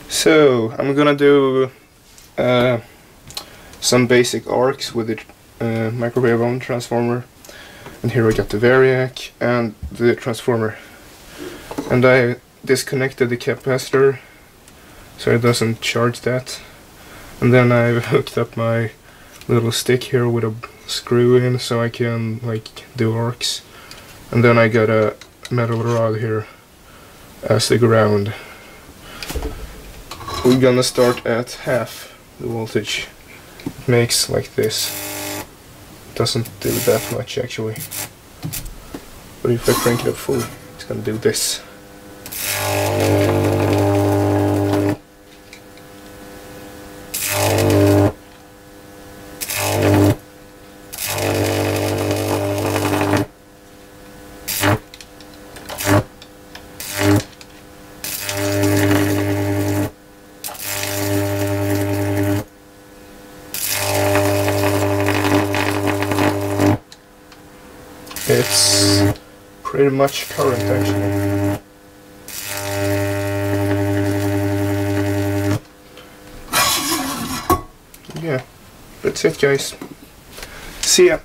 So I'm gonna do some basic arcs with the microwave oven transformer, and here I got the variac and the transformer, and I disconnected the capacitor so it doesn't charge that, and then I've hooked up my little stick here with a screw in so I can like do arcs, and then I got a metal rod here as the ground. We're gonna start at half the voltage. It makes like this. Doesn't do that much actually, but if I crank it up full, it's gonna do this. It's pretty much current actually. Yeah, that's it guys. See ya.